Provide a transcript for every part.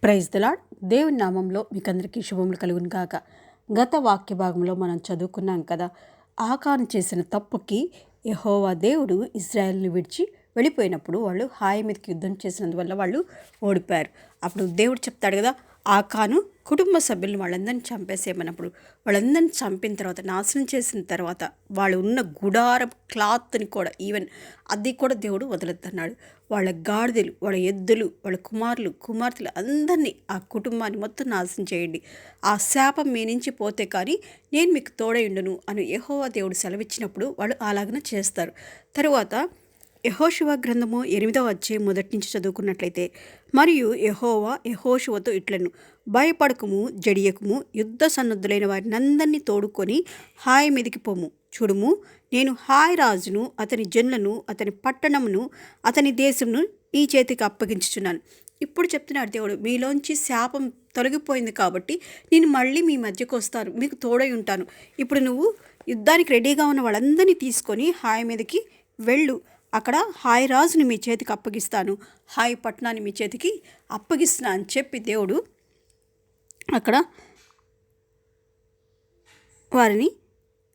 Praise the lord. దేవుని నామంలో మీకందరికీ శుభములు కలుగును గాక. గత వాక్య భాగంలో మనం చదువుకున్నాం కదా, ఆకాను చేసిన తప్పుకి యెహోవా దేవుడు ఇజ్రాయెల్ని విడిచి వెళ్ళిపోయినప్పుడు వాళ్ళు హాయి మీదకి యుద్ధం చేసినందువల్ల వాళ్ళు ఓడిపోయారు. అప్పుడు దేవుడు చెప్తాడు కదా, ఆకాను కుటుంబ సభ్యులను వాళ్ళందరినీ చంపేసేయమన్నప్పుడు వాళ్ళందరినీ చంపిన తర్వాత, నాశనం చేసిన తర్వాత వాళ్ళు ఉన్న గుడారం క్లాత్ని కూడా ఈవెన్ అది కూడా దేవుడు వదలొద్దన్నాడు. వాళ్ళ గాడిదలు, వాళ్ళ ఎద్దులు, వాళ్ళ కుమార్తెలు అందరినీ, ఆ కుటుంబాన్ని మొత్తం నాశనం చేయండి. ఆ శాపం మీ నుంచి పోతే కానీ నేను మీకు తోడై ఉండును అని యెహోవా దేవుడు సెలవిచ్చినప్పుడు వాళ్ళు అలాగనే చేస్తారు. తరువాత యెహోషువ గ్రంథము 8వ అధ్యాయం మొదటి నుంచి చదువుకున్నట్లయితే, మరియు యెహోవా యెహోషువతో ఇట్లను, భయపడకము, జడియకము, యుద్ధ సన్నద్ధులైన వారిని అందరినీ తోడుకొని హాయి మీదికి పొమ్ము. చూడుము, నేను హాయి రాజును, అతని జనులను, అతని పట్టణమును, అతని దేశమును నీ చేతికి అప్పగించుచున్నాను. ఇప్పుడు చెప్తున్నాడు దేవుడు, మీలోంచి శాపం తొలగిపోయింది కాబట్టి నేను మళ్ళీ మీ మధ్యకు వస్తాను, మీకు తోడై ఉంటాను. ఇప్పుడు నువ్వు యుద్ధానికి రెడీగా ఉన్న వాళ్ళందరినీ తీసుకొని హాయి మీదకి వెళ్ళు. అక్కడ హాయి రాజుని మీ చేతికి అప్పగిస్తాను, హాయి పట్టణాన్ని మీ చేతికి అప్పగిస్తున్నా అని చెప్పి దేవుడు అక్కడ వారిని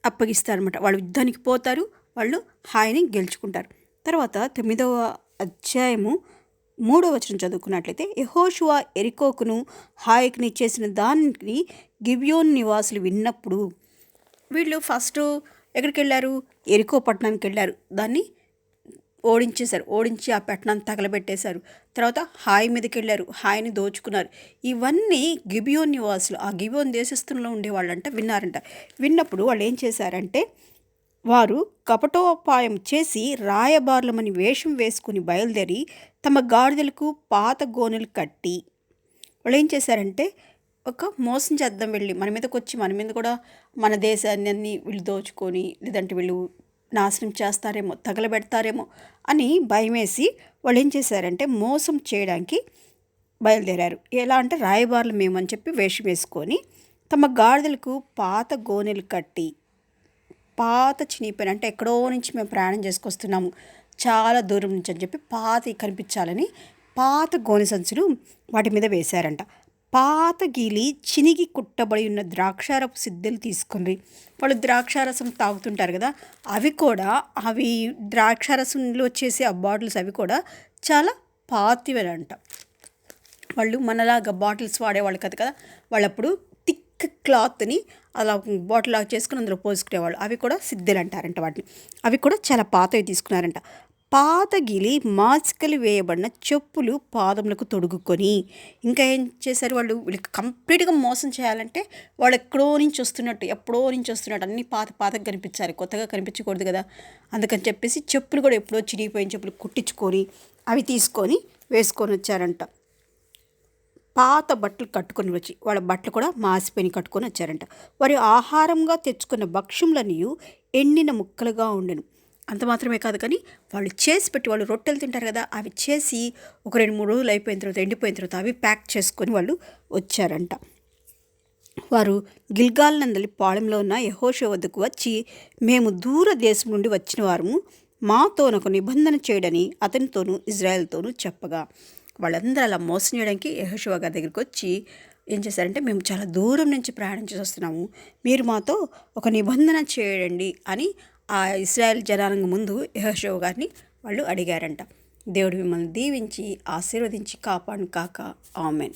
అప్పగిస్తారనమాట. వాళ్ళు యుద్ధానికి పోతారు, వాళ్ళు హాయిని గెలుచుకుంటారు. తర్వాత 9వ అధ్యాయము 3వ వచనం చదువుకున్నట్లయితే, యెహోషువ ఎరికోకును హాయికిని చేసిన దానికి గిబియోను నివాసులు విన్నప్పుడు, వీళ్ళు ఫస్ట్ ఎక్కడికి వెళ్ళారు? ఎరికో పట్టణానికి వెళ్ళారు. దాన్ని ఓడించేశారు. ఓడించి ఆ పట్టణాన్ని తగలబెట్టేశారు. తర్వాత హాయి మీదకి వెళ్ళారు, హాయిని దోచుకున్నారు. ఇవన్నీ గిబియోన్ నివాసులు, ఆ గిబియోన్ దేశస్థుల్లో ఉండేవాళ్ళంట విన్నారంట. విన్నప్పుడు వాళ్ళు ఏం చేశారంటే, వారు కపటోపాయం చేసి రాయబారులమని వేషం వేసుకుని బయలుదేరి తమ గాడిదలకు పాత గోనెలు కట్టి, వాళ్ళు ఏం చేశారంటే, ఒక మోసం చేద్దాం వెళ్ళి మన మీదకి వచ్చి మన మీద కూడా మన దేశాన్ని అన్ని వీళ్ళు దోచుకొని, లేదంటే వీళ్ళు నాశనం చేస్తారేమో, తగలబెడతారేమో అని భయమేసి వాళ్ళు ఏం చేశారంటే మోసం చేయడానికి బయలుదేరారు. ఎలా అంటే, రాయబారులు మేమని చెప్పి వేషం వేసుకొని తమ గాడిదలకు పాత గోనెలు కట్టి, పాత చినిగిపోయిన అంటే ఎక్కడో నుంచి మేము ప్రయాణం చేసుకొస్తున్నాము, చాలా దూరం నుంచి అని చెప్పి పాత కనిపించాలని పాత గోనె సంచులు వాటి మీద వేశారంట. పాత గీలి చినిగి కుట్టబడి ఉన్న ద్రాక్షారపు సిద్ధలు తీసుకుని, వాళ్ళు ద్రాక్షారసం తాగుతుంటారు కదా, అవి ద్రాక్షారసంలో చేసే ఆ బాటిల్స్ అవి కూడా చాలా పాతివేనంట. వాళ్ళు మనలాగా బాటిల్స్ వాడేవాళ్ళు కదా కదా, వాళ్ళప్పుడు థిక్ క్లాత్ని అలా బాటిల్ లాగా చేసుకుని అందులో పోసుకునేవాళ్ళు. అవి కూడా సిద్ధలు అంటారంట వాటిని. అవి కూడా చాలా పాతవి తీసుకున్నారంట. పాత గిలి మాసికలు వేయబడిన చెప్పులు పాదములకు తొడుగుకొని, ఇంకా ఏం చేశారు వాళ్ళు? వీళ్ళకి కంప్లీట్గా మోసం చేయాలంటే వాళ్ళు ఎప్పుడో నుంచి వస్తున్నట్టు అన్నీ పాతగా కనిపించాలి, కొత్తగా కనిపించకూడదు కదా. అందుకని చెప్పేసి చెప్పులు కూడా ఎప్పుడో చిరిగిపోయిన చెప్పులు కుట్టించుకొని అవి తీసుకొని వేసుకొని వచ్చారంట. పాత బట్టలు కట్టుకొని వచ్చి, వాళ్ళ బట్టలు కూడా మాసిపోయి కట్టుకొని వచ్చారంట. వారి ఆహారంగా తెచ్చుకున్న భక్ష్యములన్నీ ఎండిన ముక్కలుగా ఉండెను. అంత మాత్రమే కాదు, కానీ వాళ్ళు చేసి పెట్టి, వాళ్ళు రొట్టెలు తింటారు కదా, అవి చేసి ఒక 2-3 రోజులు అయిపోయిన తర్వాత, ఎండిపోయిన తర్వాత అవి ప్యాక్ చేసుకొని వాళ్ళు వచ్చారంట. వారు గిల్గాల్ నందలి పాళెంలో ఉన్న యెహోషువ వద్దకు వచ్చి, మేము దూర దేశం నుండి వచ్చిన వారము, మాతోనొక నిబంధన చేయడని అతనితోనూ ఇజ్రాయెల్తోనూ చెప్పగా, వాళ్ళందరూ అలా మోసం చేయడానికి యెహోషువ గారి దగ్గరికి వచ్చి ఏం చేశారంటే, మేము చాలా దూరం నుంచి ప్రయాణం చేసి వస్తున్నాము, మీరు మాతో ఒక నిబంధన చేయండి అని ఆ ఇశ్రాయేల్ జనాంగం ముందు యెహోషువ గారిని వాళ్ళు అడిగారంట. దేవుడు మిమ్మల్ని దీవించి ఆశీర్వదించి కాపాడును కాక. ఆమెన్.